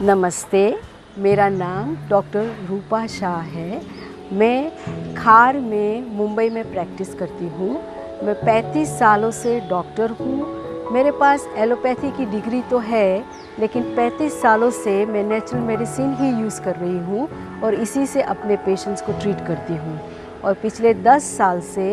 नमस्ते, मेरा नाम डॉक्टर रूपा शाह है। मैं खार में मुंबई में प्रैक्टिस करती हूँ। मैं 35 सालों से डॉक्टर हूँ। मेरे पास एलोपैथी की डिग्री तो है, लेकिन 35 सालों से मैं नेचुरल मेडिसिन ही यूज़ कर रही हूँ और इसी से अपने पेशेंट्स को ट्रीट करती हूँ। और पिछले 10 साल से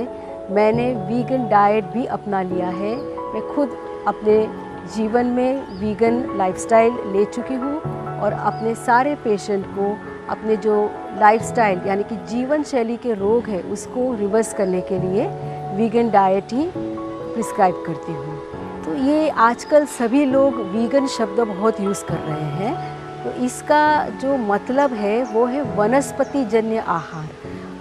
मैंने वीगन डाइट भी अपना लिया है। मैं खुद अपने जीवन में वीगन लाइफस्टाइल ले चुकी हूँ और अपने सारे पेशेंट को अपने जो लाइफस्टाइल यानी कि जीवन शैली के रोग है उसको रिवर्स करने के लिए वीगन डाइट ही प्रिस्क्राइब करती हूँ। तो ये आजकल सभी लोग वीगन शब्द बहुत यूज़ कर रहे हैं। तो इसका जो मतलब है वो है वनस्पति जन्य आहार।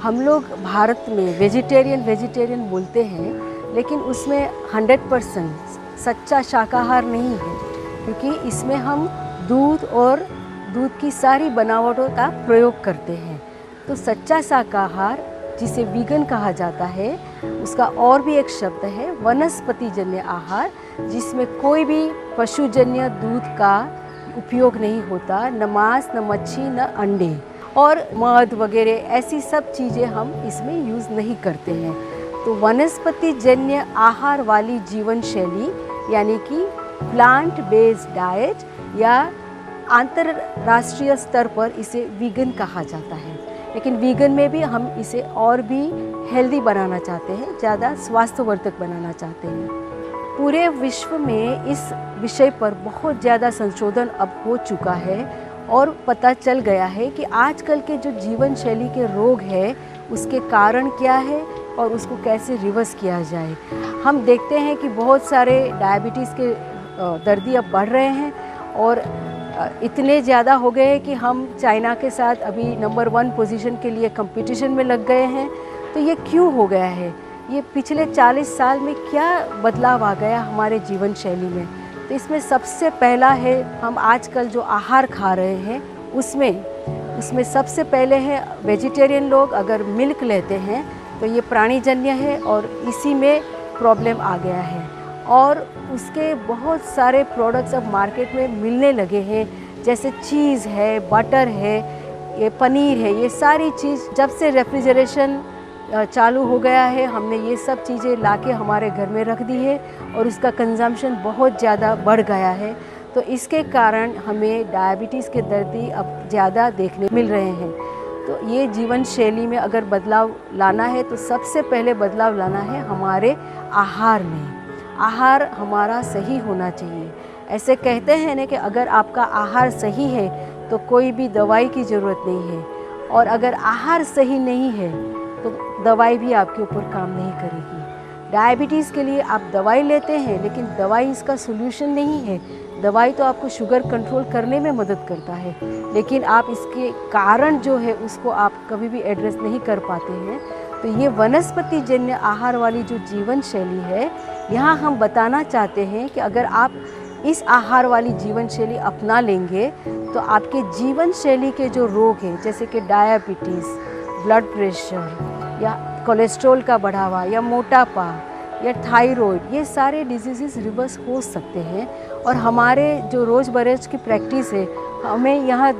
हम लोग भारत में वेजिटेरियन बोलते हैं, लेकिन उसमें 100% सच्चा शाकाहार नहीं है, क्योंकि इसमें हम दूध की सारी बनावटों का प्रयोग करते हैं। तो सच्चा शाकाहार जिसे वीगन कहा जाता है, उसका और भी एक शब्द है वनस्पति जन्य आहार, जिसमें कोई भी पशुजन्य दूध का उपयोग नहीं होता, न मांस, न मच्छी, न अंडे और मध वगैरह ऐसी सब चीज़ें हम इसमें यूज़ नहीं करते हैं। तो वनस्पति जन्य आहार वाली जीवन शैली यानी कि प्लांट बेस्ड डाइट या अंतर्राष्ट्रीय स्तर पर इसे वीगन कहा जाता है। लेकिन वीगन में भी हम इसे और भी हेल्दी बनाना चाहते हैं, ज़्यादा स्वास्थ्यवर्धक बनाना चाहते हैं। पूरे विश्व में इस विषय पर बहुत ज़्यादा संशोधन अब हो चुका है और पता चल गया है कि आजकल के जो जीवन शैली के रोग हैं उसके कारण क्या है और उसको कैसे रिवर्स किया जाए। हम देखते हैं कि बहुत सारे डायबिटीज़ के दर्दी अब बढ़ रहे हैं और इतने ज़्यादा हो गए कि हम चाइना के साथ अभी नंबर 1 पोजीशन के लिए कंपटीशन में लग गए हैं। तो ये क्यों हो गया है? ये पिछले 40 साल में क्या बदलाव आ गया हमारे जीवन शैली में? तो इसमें सबसे पहला है, हम आजकल जो आहार खा रहे हैं उसमें सबसे पहले है वेजिटेरियन लोग अगर मिल्क लेते हैं तो ये प्राणीजन्य है और इसी में प्रॉब्लम आ गया है। और उसके बहुत सारे प्रोडक्ट्स अब मार्केट में मिलने लगे हैं, जैसे चीज़ है, बटर है, ये पनीर है। ये सारी चीज़ जब से रेफ्रिजरेशन चालू हो गया है, हमने ये सब चीज़ें लाके हमारे घर में रख दी है और उसका कंजम्पशन बहुत ज़्यादा बढ़ गया है। तो इसके कारण हमें डायबिटीज़ के दर्दी अब ज़्यादा देखने मिल रहे हैं। तो ये जीवन शैली में अगर बदलाव लाना है तो सबसे पहले बदलाव लाना है हमारे आहार में। आहार हमारा सही होना चाहिए। ऐसे कहते हैं ना कि अगर आपका आहार सही है तो कोई भी दवाई की ज़रूरत नहीं है, और अगर आहार सही नहीं है तो दवाई भी आपके ऊपर काम नहीं करेगी। डायबिटीज़ के लिए आप दवाई लेते हैं, लेकिन दवाई इसका सोल्यूशन नहीं है। दवाई तो आपको शुगर कंट्रोल करने में मदद करता है, लेकिन आप इसके कारण जो है उसको आप कभी भी एड्रेस नहीं कर पाते हैं। तो ये वनस्पति जन्य आहार वाली जो जीवन शैली है, यहाँ हम बताना चाहते हैं कि अगर आप इस आहार वाली जीवन शैली अपना लेंगे तो आपके जीवन शैली के जो रोग हैं, जैसे कि डायबिटीज़, ब्लड प्रेशर या कोलेस्ट्रॉल का बढ़ावा या मोटापा या थायराइड, ये सारे डिजीज़ रिवर्स हो सकते हैं। और हमारे जो रोज़बरोज़ की प्रैक्टिस है, हमें यहाँ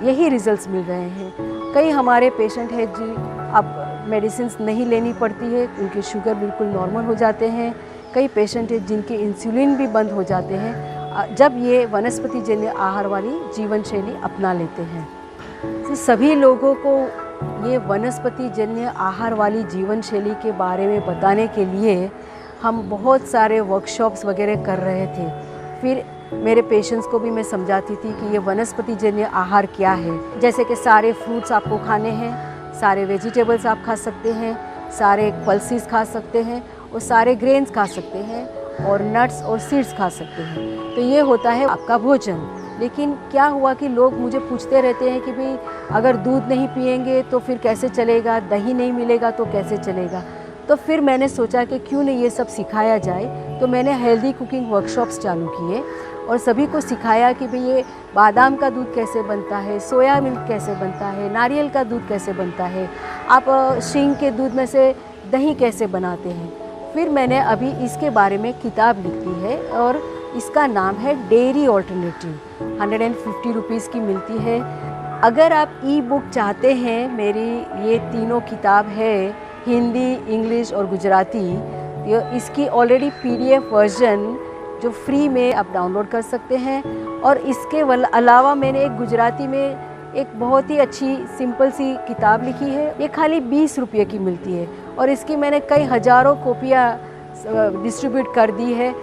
यही रिजल्ट्स मिल रहे हैं। कई हमारे पेशेंट हैं जी अब मेडिसिन नहीं लेनी पड़ती है, उनके शुगर बिल्कुल नॉर्मल हो जाते हैं। कई पेशेंट हैं जिनके इंसुलिन भी बंद हो जाते हैं जब ये वनस्पति जन्य आहार वाली जीवन शैली अपना लेते हैं। तो सभी लोगों को ये वनस्पति जन्य आहार वाली जीवन शैली के बारे में बताने के लिए हम बहुत सारे वर्कशॉप्स वगैरह कर रहे थे। फिर मेरे पेशेंट्स को भी मैं समझाती थी कि ये वनस्पति जन्य आहार क्या है। जैसे कि सारे फ्रूट्स आपको खाने हैं, सारे वेजिटेबल्स आप खा सकते हैं, सारे पल्सेस खा सकते हैं और सारे ग्रेन्स खा सकते हैं और नट्स और सीड्स खा सकते हैं। तो ये होता है आपका भोजन। लेकिन क्या हुआ कि लोग मुझे पूछते रहते हैं कि भाई अगर दूध नहीं पिएंगे तो फिर कैसे चलेगा, दही नहीं मिलेगा तो कैसे चलेगा। तो फिर मैंने सोचा कि क्यों नहीं ये सब सिखाया जाए। तो मैंने हेल्दी कुकिंग वर्कशॉप्स चालू किए और सभी को सिखाया कि भाई ये बादाम का दूध कैसे बनता है, सोया मिल्क कैसे बनता है, नारियल का दूध कैसे बनता है, आप शींग के दूध में से दही कैसे बनाते हैं। फिर मैंने अभी इसके बारे में किताब लिखी है और इसका नाम है डेयरी ऑल्टरनेटिव। 150 रुपीज़ की मिलती है। अगर आप ई बुक चाहते हैं, मेरी ये तीनों किताब है, हिंदी, इंग्लिश और गुजराती, ये इसकी ऑलरेडी PDF वर्जन जो फ्री में आप डाउनलोड कर सकते हैं। और इसके अलावा मैंने एक गुजराती में एक बहुत ही अच्छी सिंपल सी किताब लिखी है, ये खाली 20 रुपये की मिलती है और इसकी मैंने कई हज़ारों कॉपियाँ डिस्ट्रीब्यूट कर दी है।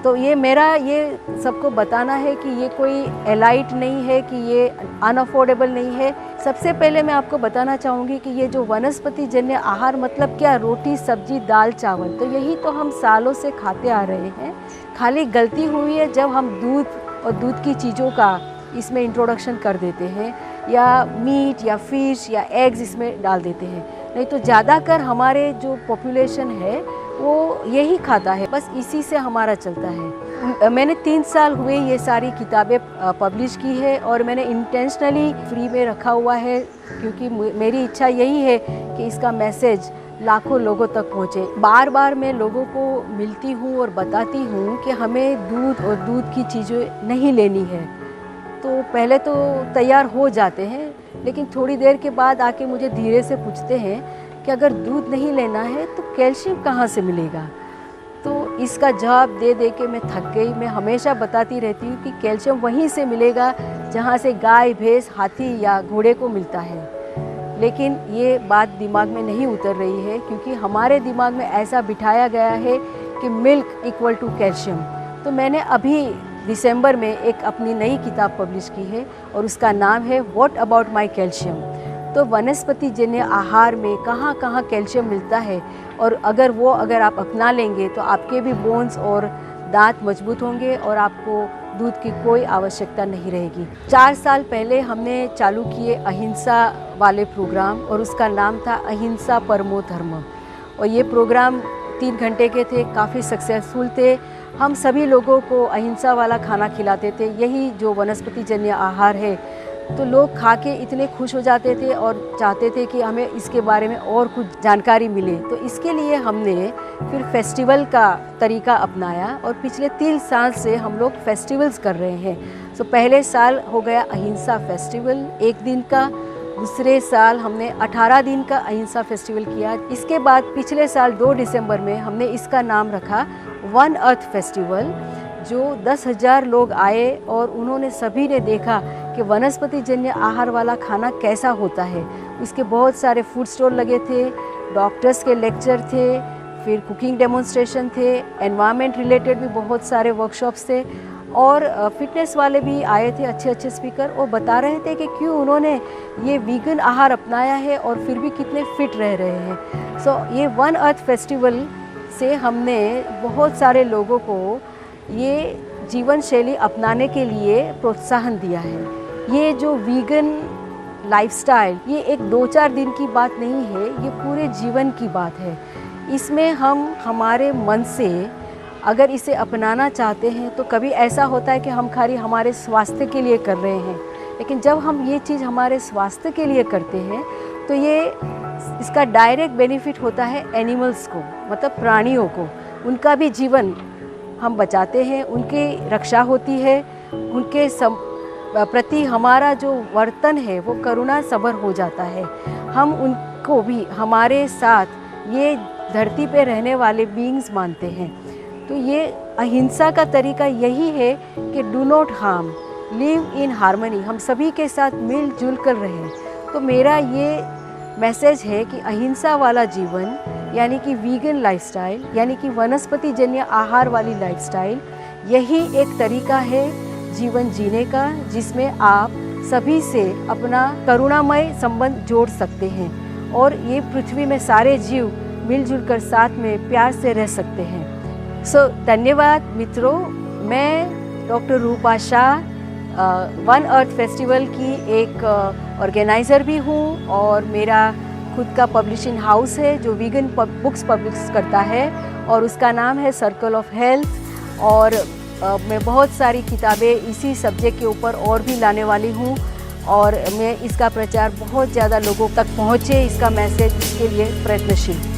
तो ये मेरा ये सबको बताना है कि ये कोई एलाइट नहीं है, कि ये अनअफोर्डेबल नहीं है। सबसे पहले मैं आपको बताना चाहूँगी कि ये जो वनस्पति जन्य आहार मतलब क्या, रोटी, सब्जी, दाल, चावल, तो यही तो हम सालों से खाते आ रहे हैं। खाली गलती हुई है जब हम दूध और दूध की चीज़ों का इसमें इंट्रोडक्शन कर देते हैं, या मीट या फिश या एग्स इसमें डाल देते हैं। नहीं तो ज़्यादातर हमारे जो पॉपुलेशन है वो यही खाता है, बस इसी से हमारा चलता है। मैंने 3 साल हुए ये सारी किताबें पब्लिश की है और मैंने इंटेंशनली फ्री में रखा हुआ है, क्योंकि मेरी इच्छा यही है कि इसका मैसेज लाखों लोगों तक पहुँचे। बार बार मैं लोगों को मिलती हूँ और बताती हूँ कि हमें दूध और दूध की चीज़ें नहीं लेनी है। तो पहले तो तैयार हो जाते हैं, लेकिन थोड़ी देर के बाद आके मुझे धीरे से पूछते हैं कि अगर दूध नहीं लेना है तो कैल्शियम कहाँ से मिलेगा। तो इसका जवाब दे दे के मैं थक गई। मैं हमेशा बताती रहती हूँ कि कैल्शियम वहीं से मिलेगा जहाँ से गाय, भैंस, हाथी या घोड़े को मिलता है। लेकिन ये बात दिमाग में नहीं उतर रही है, क्योंकि हमारे दिमाग में ऐसा बिठाया गया है कि मिल्क इक्वल टू कैल्शियम। तो मैंने अभी दिसंबर में एक अपनी नई किताब पब्लिश की है और उसका नाम है व्हाट अबाउट माय कैल्शियम। तो वनस्पति जन्य आहार में कहाँ कहाँ कैल्शियम मिलता है, और अगर आप अपना लेंगे तो आपके भी बोन्स और दांत मजबूत होंगे और आपको दूध की कोई आवश्यकता नहीं रहेगी। 4 साल पहले हमने चालू किए अहिंसा वाले प्रोग्राम, और उसका नाम था अहिंसा परमो धर्म। और ये प्रोग्राम 3 घंटे के थे, काफ़ी सक्सेसफुल थे। हम सभी लोगों को अहिंसा वाला खाना खिलाते थे, यही जो वनस्पति जन्य आहार है। तो लोग खा के इतने खुश हो जाते थे और चाहते थे कि हमें इसके बारे में और कुछ जानकारी मिले। तो इसके लिए हमने फिर फेस्टिवल का तरीका अपनाया और पिछले 3 साल से हम लोग फेस्टिवल्स कर रहे हैं। तो पहले साल हो गया अहिंसा फेस्टिवल 1 दिन का, दूसरे साल हमने 18 दिन का अहिंसा फेस्टिवल किया। इसके बाद पिछले साल 2 दिसंबर में हमने इसका नाम रखा वन अर्थ फेस्टिवल, जो 10,000 लोग आए और उन्होंने सभी ने देखा कि वनस्पति जन्य आहार वाला खाना कैसा होता है। इसके बहुत सारे फूड स्टॉल लगे थे, डॉक्टर्स के लेक्चर थे, फिर कुकिंग डेमोन्स्ट्रेशन थे, एनवायरनमेंट रिलेटेड भी बहुत सारे वर्कशॉप्स थे, और फिटनेस वाले भी आए थे, अच्छे अच्छे स्पीकर, और बता रहे थे कि क्यों उन्होंने ये वीगन आहार अपनाया है और फिर भी कितने फिट रह रहे हैं। सो ये वन अर्थ फेस्टिवल से हमने बहुत सारे लोगों को ये जीवन शैली अपनाने के लिए प्रोत्साहन दिया है। ये जो वीगन लाइफस्टाइल, ये एक 2-4 दिन की बात नहीं है, ये पूरे जीवन की बात है। इसमें हम हमारे मन से अगर इसे अपनाना चाहते हैं तो कभी ऐसा होता है कि हम खाली हमारे स्वास्थ्य के लिए कर रहे हैं, लेकिन जब हम ये चीज़ हमारे स्वास्थ्य के लिए करते हैं तो ये इसका डायरेक्ट बेनिफिट होता है एनिमल्स को, मतलब प्राणियों को। उनका भी जीवन हम बचाते हैं, उनकी रक्षा होती है, उनके प्रति हमारा जो वर्तन है वो करुणा सबर हो जाता है। हम उनको भी हमारे साथ ये धरती पे रहने वाले बीइंग्स मानते हैं। तो ये अहिंसा का तरीका यही है कि do not harm, live in harmony, हम सभी के साथ मिलजुल कर रहें। तो मेरा ये मैसेज है कि अहिंसा वाला जीवन, यानी कि वीगन लाइफस्टाइल, यानी कि वनस्पति जन्य आहार वाली लाइफस्टाइल, यही एक तरीका है जीवन जीने का, जिसमें आप सभी से अपना करुणामय संबंध जोड़ सकते हैं और ये पृथ्वी में सारे जीव मिलजुल कर साथ में प्यार से रह सकते हैं। धन्यवाद मित्रों। मैं डॉक्टर रूपा शाह वन अर्थ फेस्टिवल की एक ऑर्गेनाइज़र भी हूँ, और मेरा खुद का पब्लिशिंग हाउस है जो वीगन बुक्स पब्लिश करता है, और उसका नाम है सर्कल ऑफ हेल्थ। और मैं बहुत सारी किताबें इसी सब्जेक्ट के ऊपर और भी लाने वाली हूँ, और मैं इसका प्रचार बहुत ज़्यादा लोगों तक पहुँचे, इसका मैसेज, इसके लिए प्रयत्नशील।